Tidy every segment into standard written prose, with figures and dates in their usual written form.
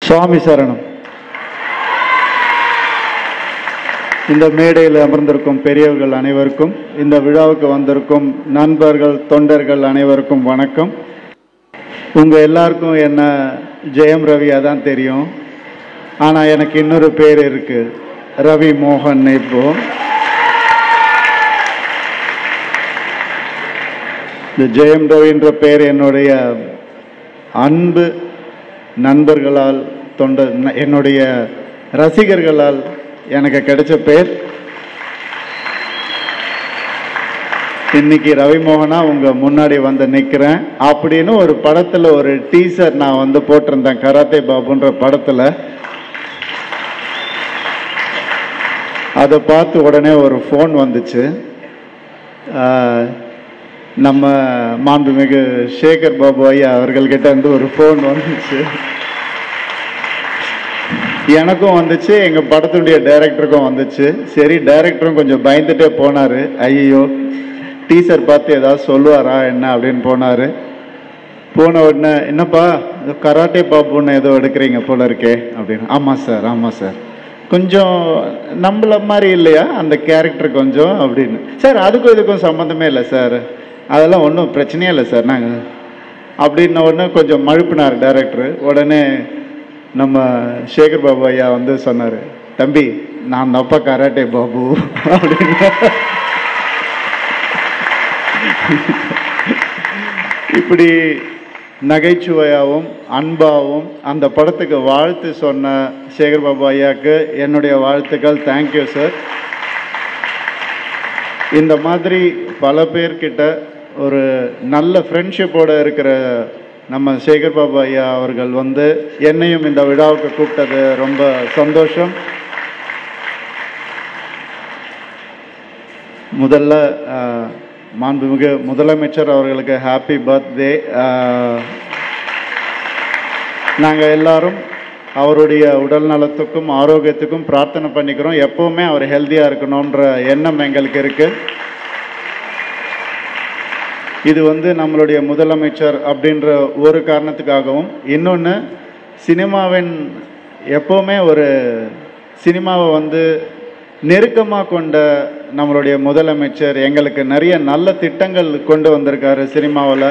சுவாமி சரணம். இந்த மேடையில் அமர்ந்திருக்கும் பெரியவர்கள் அனைவருக்கும், இந்த விழாவுக்கு வந்திருக்கும் நண்பர்கள் தொண்டர்கள் அனைவருக்கும் வணக்கம். உங்கள் எல்லாருக்கும் என்ன ஜெயம் ரவியாக தான் தெரியும். ஆனால் எனக்கு இன்னொரு பேர் இருக்கு, ரவி மோகன். இப்போ இந்த ஜெயம் ரவின்ற பேர் என்னுடைய அன்பு நண்பர்களால் என்னுடைய ரசிகர்களால் எனக்கு கிடைச்ச பேர். இன்னைக்கு ரவிமோகனா உங்க முன்னாடி வந்து நிற்கிறேன் அப்படின்னு ஒரு படத்துல ஒரு டீசர் நான் வந்து போட்டிருந்தேன், கராத்தே பாபுன்ற படத்துல. அதை பார்த்து உடனே ஒரு ஃபோன் வந்துச்சு. நம்ம மாண்புமிகு சேகர் பாபு ஐயா அவர்கள்கிட்ட இருந்து ஒரு ஃபோன் வந்துச்சு. எனக்கும் வந்துச்சு, எங்கள் படத்துடைய டைரக்டருக்கும் வந்துச்சு. சரி, டைரக்டரும் கொஞ்சம் பயந்துட்டே போனார். ஐயோ, டீசர் பார்த்து ஏதாவது சொல்லுவாரா என்ன அப்படின்னு போனார். போன உடனே, என்னப்பா கராட்டே பாபுன்னு ஏதோ எடுக்கிறீங்க போல இருக்கே அப்படின்னு. ஆமாம் சார், ஆமாம் சார், கொஞ்சம் நம்மள மாதிரி இல்லையா அந்த கேரக்டர் கொஞ்சம் அப்படின்னு. சார் அதுக்கும் இதுக்கும் சம்மந்தமே இல்லை சார், அதெல்லாம் ஒன்றும் பிரச்சனையே இல்லை சார் நாங்கள் அப்படின்ன உடனே கொஞ்சம் மழுப்பினார் டைரக்டர். உடனே நம்ம சேகர் பாபு ஐயா வந்து சொன்னார், தம்பி நான் தப்பா கராட்டே பாபு அப்படின்னு. இப்படி நகைச்சுவையாகவும் அன்பாகவும் அந்த படத்துக்கு வாழ்த்து சொன்ன சேகர் பாபு ஐயாவுக்கு என்னுடைய வாழ்த்துக்கள். Thank you sir. இந்த மாதிரி பல பேர்கிட்ட ஒரு நல்ல ஃப்ரெண்ட்ஷிப்போடு இருக்கிற நம்ம சேகர் பாபு ஐயா அவர்கள் வந்து என்னையும் இந்த விழாவுக்கு கூப்பிட்டது ரொம்ப சந்தோஷம். முதல்ல மாண்புமிகு முதலமைச்சர் அவர்களுக்கு ஹாப்பி பர்த்டே. நாங்கள் எல்லாரும் அவருடைய உடல் நலத்துக்கும் ஆரோக்கியத்துக்கும் பிரார்த்தனை பண்ணிக்கிறோம். எப்போவுமே அவர் ஹெல்த்தியாக இருக்கணுன்ற எண்ணம் எங்களுக்கு இருக்குது. இது வந்து நம்மளுடைய முதலமைச்சர் அப்படின்ற ஒரு காரணத்துக்காகவும், இன்னொன்று சினிமாவின் எப்போவுமே ஒரு சினிமாவை வந்து நெருக்கமாக கொண்ட நம்மளுடைய முதலமைச்சர் எங்களுக்கு நிறைய நல்ல திட்டங்கள் கொண்டு வந்திருக்காரு சினிமாவில்.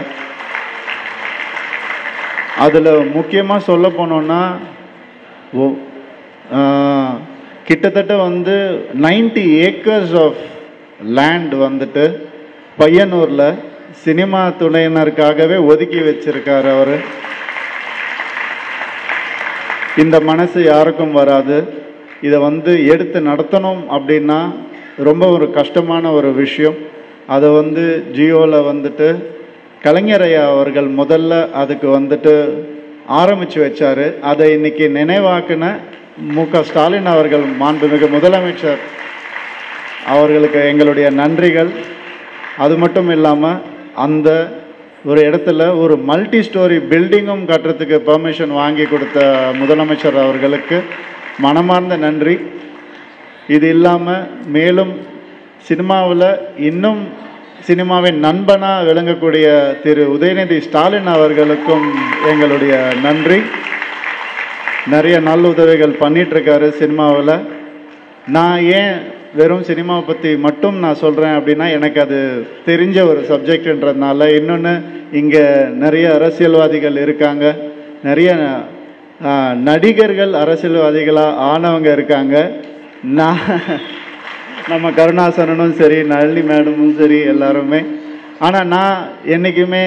அதில் முக்கியமாக சொல்ல போனோன்னா, கிட்டத்தட்ட வந்து 90 ஏக்கர்ஸ் ஆஃப் லேண்ட் வந்துட்டு பையனூரில் சினிமா துணையினருக்காகவே ஒதுக்கி வச்சிருக்காரு அவர். இந்த மனசு யாருக்கும் வராது. இதை வந்து எடுத்து நடத்தணும் அப்படின்னா ரொம்ப ஒரு கஷ்டமான ஒரு விஷயம். அதை வந்து ஜியோவில் வந்துட்டு கலைஞரையா அவர்கள் முதல்ல அதுக்கு வந்துட்டு ஆரம்பித்து வச்சார். அதை இன்னைக்கு நினைவாக்குன மு.க. ஸ்டாலின் அவர்கள், மாண்புமிகு முதலமைச்சர் அவர்களுக்கு எங்களுடைய நன்றிகள். அது மட்டும் இல்லாமல் அந்த ஒரு இடத்துல ஒரு மல்டி ஸ்டோரி பில்டிங்கும் கட்டுறதுக்கு பெர்மிஷன் வாங்கி கொடுத்த முதலமைச்சர் அவர்களுக்கு மனமார்ந்த நன்றி. இது இல்லாமல் மேலும் சினிமாவில் இன்னும் சினிமாவின் நண்பனாக விளங்கக்கூடிய திரு உதயநிதி ஸ்டாலின் அவர்களுக்கும் எங்களுடைய நன்றி. நிறைய நல்ல உதவிகள் பண்ணிகிட்ருக்காரு சினிமாவில். நான் ஏன் வெறும் சினிமாவை பற்றி மட்டும் நான் சொல்கிறேன் அப்படின்னா, எனக்கு அது தெரிஞ்ச ஒரு சப்ஜெக்ட்ன்றதுனால. இன்னொன்று, இங்கே நிறைய அரசியல்வாதிகள் இருக்காங்க, நிறைய நடிகர்கள் அரசியல்வாதிகளாக ஆனவங்க இருக்காங்க. நான் நம்ம கருணாசனனும் சரி, நளினி மேடமும் சரி, எல்லாருமே. ஆனால் நான் என்றைக்குமே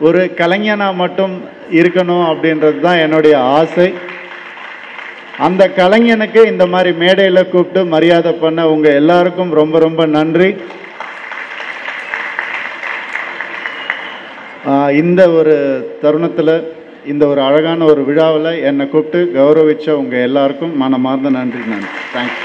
ஒரு கலைஞனாக மட்டும் இருக்கணும் அப்படின்றது தான் என்னுடைய ஆசை. அந்த கலைஞனுக்கு இந்த மாதிரி மேடையில் கூப்பிட்டு மரியாதை பண்ண உங்கள் எல்லாருக்கும் ரொம்ப ரொம்ப நன்றி. இந்த ஒரு தருணத்தில், இந்த ஒரு அழகான ஒரு விழாவில் என்னை கூப்பிட்டு கௌரவிச்ச உங்கள் எல்லாருக்கும் மனமார்ந்த நன்றி. தேங்க்யூ.